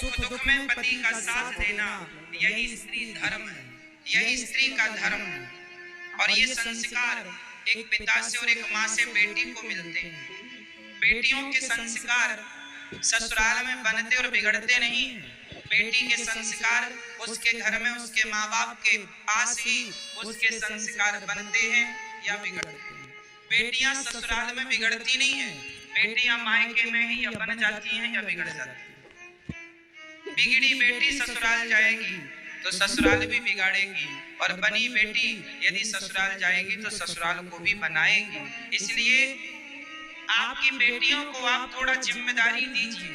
सुख दुख में पति का साथ देना, यही स्त्री धर्म है, यही स्त्री का धर्म है। और ये संस्कार एक पिता से और एक माँ से बेटी को मिलते हैं। बेटियों के संस्कार ससुराल में बनते और बिगड़ते नहीं, बेटी के संस्कार उसके घर में उसके माँ बाप के पास ही उसके संस्कार बनते हैं या बिगड़ते हैं। बेटियां ससुराल में बिगड़ती नहीं है, बेटियां मायके में ही या बन जाती हैं या बिगड़ जाती हैं। बिगड़ी बेटी ससुराल जाएगी तो ससुराल भी बिगाड़ेगी, और बनी बेटी यदि ससुराल जाएगी तो ससुराल को भी बनाएगी। इसलिए आपकी बेटियों को आप थोड़ा जिम्मेदारी दीजिए,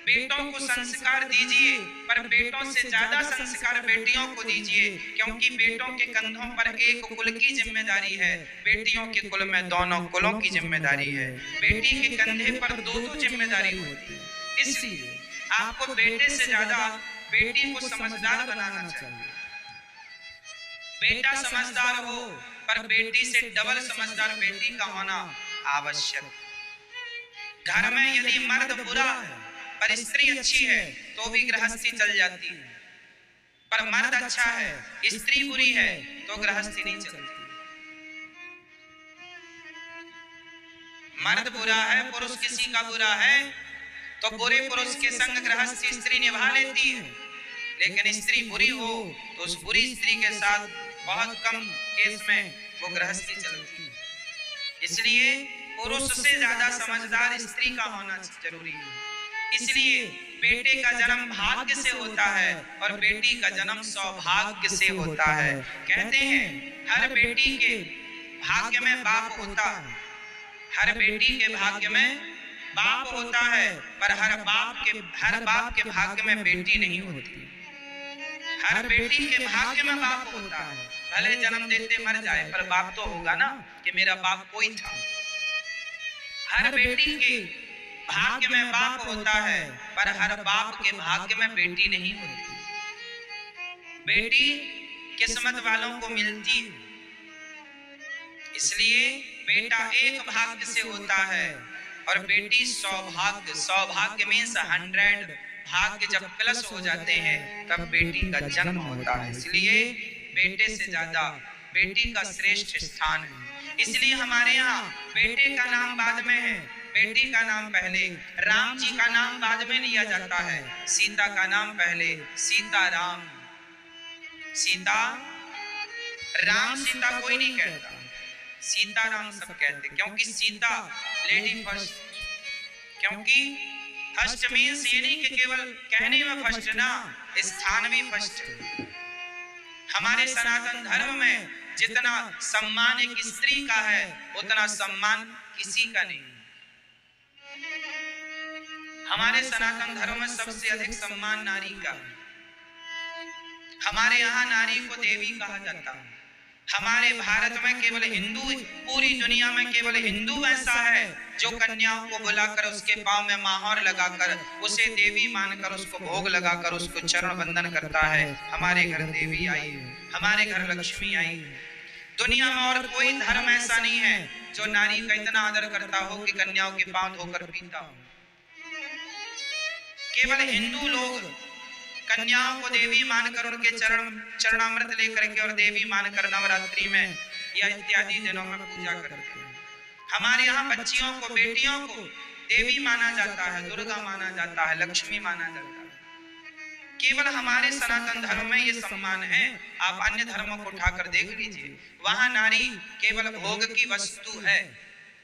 बेटों को संस्कार दीजिए, पर बेटों से ज्यादा संस्कार बेटियों को दीजिए, क्योंकि बेटों के कंधों पर एक कुल की जिम्मेदारी है, बेटियों के कुल में दोनों कुलों की जिम्मेदारी है। बेटी के कंधे पर दो जिम्मेदारी होती है। इसलिए आपको बेटे से ज्यादा बेटी को समझदार बनाना चाहिए। बेटा समझदार हो, पर बेटी से डबल समझदार बेटी का होना आवश्यक। घर में यदि मर्द बुरा है पर स्त्री अच्छी है तो भी गृहस्थी चल जाती है, पर मर्द अच्छा है स्त्री बुरी है तो गृहस्थी नहीं चलती। मर्द बुरा है, पुरुष किसी का बुरा है तो बुरे पुरुष के संग गृहस्थी स्त्री निभा लेती है, लेकिन स्त्री बुरी हो तो उस बुरी स्त्री के साथ बहुत कम केस में वो गृहस्थी चलती है। इसलिए पुरुष से ज्यादा समझदार स्त्री का होना जरूरी है। इसलिए बेटे का जन्म भाग्य से होता है और बेटी का जन्म सौभाग्य से होता है। कहते हैं हर बेटी के भाग्य में बाप होता है, हर बेटी के भाग्य में बाप होता है, पर हर बाप के भाग्य में बेटी नहीं होती। हर बेटी के भाग्य में बाप होता है, भले जन्म देते मर जाए पर बाप तो होगा ना कि मेरा बाप कोई था। हर बेटी के भाग्य में बाप होता है, पर हर बाप के भाग्य में बेटी नहीं होती। बेटी किस्मत वालों को मिलती है, इसलिए बेटा एक भाग्य से होता है और बेटी सौभाग्य। सौभाग्य मीन्स 100 भाग्य जब प्लस हो जाते हैं तब बेटी का जन्म होता है। इसलिए बेटे से ज्यादा बेटी का श्रेष्ठ स्थान है। इसलिए हमारे यहाँ बेटे का नाम बाद में है, बेटी का नाम पहले। राम जी का नाम बाद में लिया जाता है, सीता का नाम पहले। सीता राम, सीता राम सीता कोई नहीं कहता, सीता राम सब कहते, क्योंकि सीता लेडी फर्स्ट। क्योंकि फर्स्ट मीन्स ये नहीं कि केवल कहने में फर्स्ट ना, स्थान भी फर्स्ट। हमारे सनातन धर्म में जितना सम्मान एक स्त्री का है उतना सम्मान किसी का नहीं। हमारे सनातन धर्म में सबसे अधिक सम्मान नारी का है। हमारे यहाँ नारी को देवी कहा जाता है। हमारे भारत में केवल हिंदू, पूरी दुनिया में केवल हिंदू ऐसा है जो कन्याओं को बुलाकर उसके पांव में माहौर लगाकर उसे देवी मानकर उसको भोग लगाकर उसको चरण बंदन करता है। हमारे घर देवी आई है, हमारे घर लक्ष्मी आई है। दुनिया में और कोई धर्म ऐसा नहीं है जो नारी का इतना आदर करता हो कि कन्याओं के पांव धोकर पीता हो। केवल हिंदू लोग कन्याओं को देवी मानकर उनके चरणामृत लेकर के और देवी मानकर नवरात्रि में या इत्यादि दिनों में पूजा करते हैं। हमारे यहाँ बच्चियों को, बेटियों को देवी माना जाता है, दुर्गा माना जाता है, लक्ष्मी माना जाता है। केवल हमारे सनातन धर्म में ये सम्मान है। आप अन्य धर्मों को उठाकर देख लीजिए, वहां नारी केवल भोग की वस्तु है,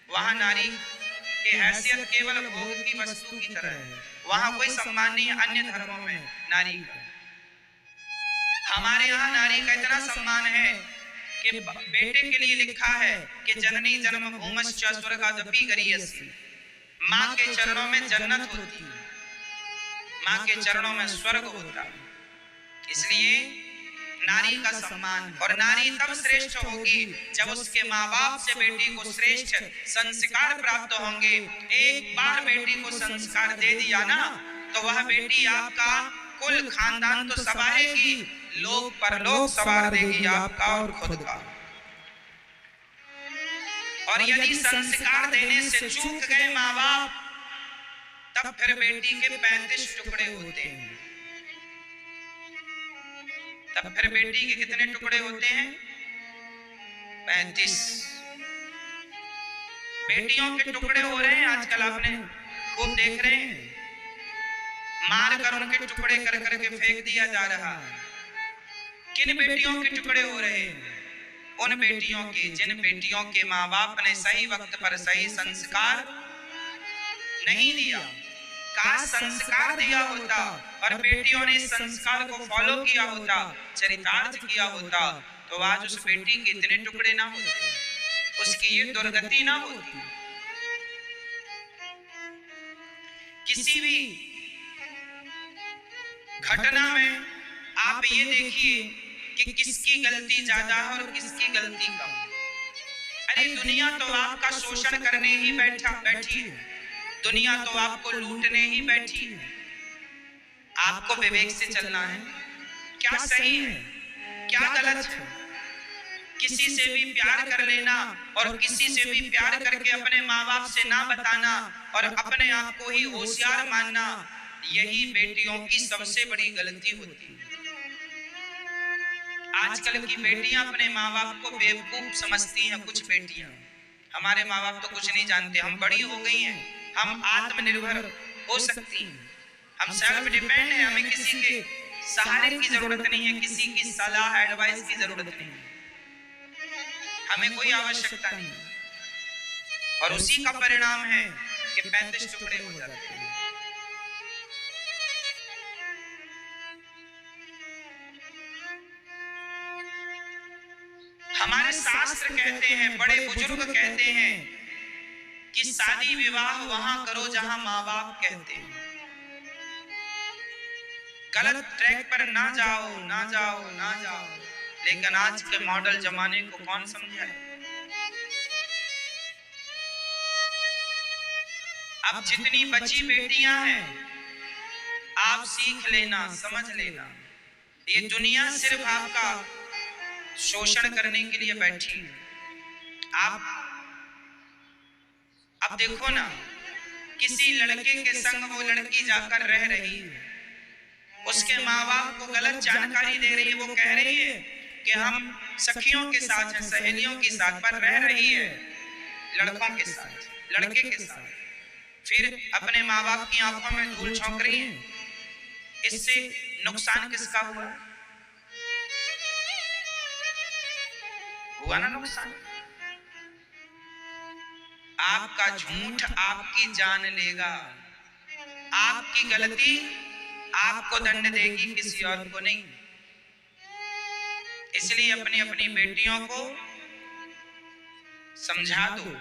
वहां नारी की हैसियत केवल भोग की वस्तु की तरह है, वहां कोई सम्मान नहीं है अन्य धर्मों में नारी का। हमारे यहाँ नारी का इतना सम्मान है कि बेटे के लिए लिखा है कि जननी जन्म भूमश्च स्वर्गादपि गरीयसी, माँ के चरणों में जन्नत होती है, माँ के चरणों में स्वर्ग होता है। इसलिए नारी का सम्मान, और नारी तब श्रेष्ठ होगी जब उसके माँ बाप से बेटी को श्रेष्ठ संस्कार प्राप्त होंगे। एक बार बेटी को संस्कार दे दिया ना तो वह बेटी आपका कुल खानदान तो संवारेगी, लोक परलोक संवार देगी आपका और खुद का। और यदि संस्कार देने से चूक गए माँ बाप तब फिर बेटी के 35 टुकड़े होते हैं। तब फिर बेटी के कितने टुकड़े होते हैं? 35। बेटियों के टुकड़े हो रहे हैं आजकल, आपने खूब देख रहे हैं, मार कर उनके टुकड़े कर करके फेंक दिया जा रहा है। किन बेटियों के टुकड़े हो रहे हैं? उन बेटियों के जिन बेटियों के माँ बाप ने सही वक्त पर सही संस्कार नहीं दिया। काश संस्कार दिया होता और बेटियों ने संस्कार को फॉलो किया होता, चरितार्थ किया होता, तो आज उस बेटी के इतने टुकड़े ना होते, उसकी ये दुर्गति ना होती। किसी भी घटना में आप ये देखिए कि किसकी गलती ज्यादा है और किसकी गलती कम। अरे दुनिया तो आपका शोषण करने ही बैठी है, दुनिया तो आपको लूटने ही बैठी है। आपको विवेक से चलना है, क्या सही है क्या गलत है। किसी से भी प्यार कर लेना और किसी से भी प्यार करके अपने माँ बाप से ना बताना और अपने आप को ही होशियार मानना, यही बेटियों की सबसे बड़ी गलती होती है। आजकल की बेटियां अपने माँ बाप को बेवकूफ समझती हैं। कुछ बेटियां, हमारे माँ बाप तो कुछ नहीं जानते, हम बड़ी हो गई हैं, हम आत्मनिर्भर हो सकती हैं, हम सेल्फ डिपेंड हैं, हमें किसी के सहारे की जरूरत नहीं है, किसी की सलाह एडवाइस की जरूरत नहीं है, हमें कोई आवश्यकता नहीं। और उसी का परिणाम है कि 35 टुकड़े हो जाते हैं। हमारे शास्त्र कहते हैं, बड़े बुजुर्ग कहते हैं कि शादी विवाह वहां करो जहां माँ बाप कहते हैं। गलत ट्रैक पर ना जाओ ना जाओ ना जाओ। लेकिन आज के मॉडल जमाने को कौन समझाए? अब जितनी बची बेटियां हैं, आप सीख लेना, समझ लेना, ये दुनिया सिर्फ आपका शोषण करने के लिए बैठी है। आप अब देखो ना, किसी लड़के के संग वो लड़की जाकर रह रही है, उसके माँ बाप को गलत जानकारी दे रही है, वो कह रही है कि हम सखियों के साथ हैं, सहेलियों के साथ, पर रह रही है लड़कों के साथ, लड़के के साथ। फिर अपने माँ बाप की आंखों में धूल झोंक रही है। इससे नुकसान किसका हुआ? हुआ ना नुकसान। आपका झूठ आपकी जान लेगा, आपकी गलती आपको दंड देगी, किसी और को नहीं। इसलिए अपनी अपनी बेटियों को समझा दो।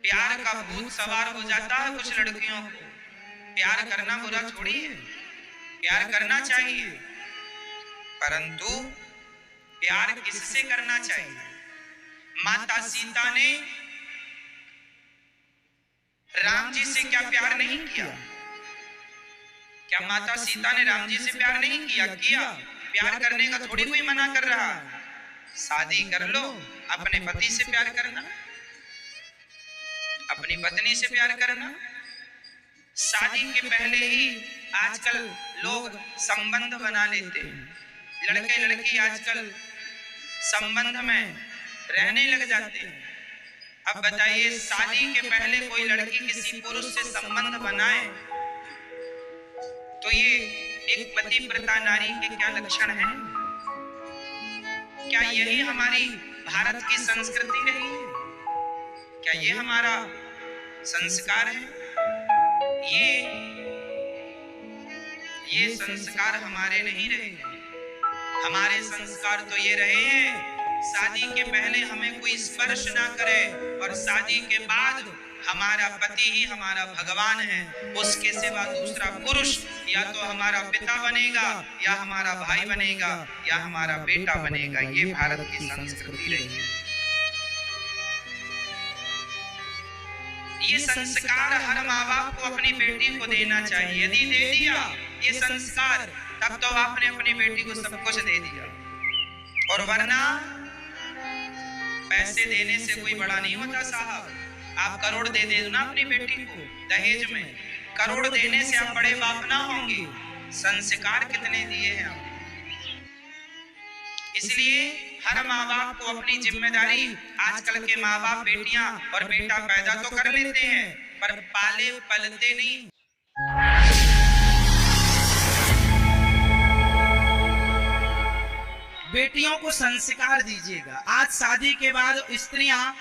प्यार का भूत सवार हो जाता है कुछ लड़कियों को। प्यार करना बुरा थोड़ी है, प्यार करना चाहिए, परंतु प्यार किससे करना चाहिए? माता सीता ने राम जी से क्या प्यार नहीं किया? क्या माता सीता ने राम जी से प्यार नहीं किया? किया। प्यार करने का थोड़ी कोई मना कर रहा है। शादी कर लो, अपने पति से प्यार करना, अपनी पत्नी से प्यार करना। शादी के पहले ही आजकल लोग संबंध बना लेते हैं। लड़के लड़की आजकल संबंध में रहने लग जाते हैं। अब बताइए, शादी के पहले कोई लड़की किसी पुरुष से संबंध बनाए तो ये एक पतिव्रता नारी के क्या लक्षण हैं? क्या यही हमारी भारत की संस्कृति रही है? क्या ये हमारा संस्कार है? ये संस्कार हमारे नहीं रहे। हमारे संस्कार तो ये रहे हैं, शादी के पहले हमें कोई स्पर्श ना करे और शादी के बाद हमारा पति ही हमारा भगवान है। उसके सिवा दूसरा पुरुष या तो हमारा पिता बनेगा, या हमारा भाई बनेगा, या हमारा बेटा बनेगा। ये भारत की संस्कृति रही है। ये संस्कार हर माँ बाप को अपनी बेटी को देना चाहिए। यदि दे दिया ये संस्कार, तब तो आपने अपनी बेटी को सब कुछ दे दिया। और वरना पैसे देने से कोई बड़ा नहीं होता साहब। आप करोड़ दे दे ना अपनी बेटी को दहेज में, करोड़ देने से आप बड़े बाप ना होंगे। संस्कार कितने दिए हैं आप? इसलिए हर माँ बाप को अपनी जिम्मेदारी, आजकल के माँ बाप बेटियां और बेटा पैदा तो कर लेते हैं पर पाले पलते नहीं। बेटियों को संस्कार दीजिएगा। आज शादी के बाद स्त्रियां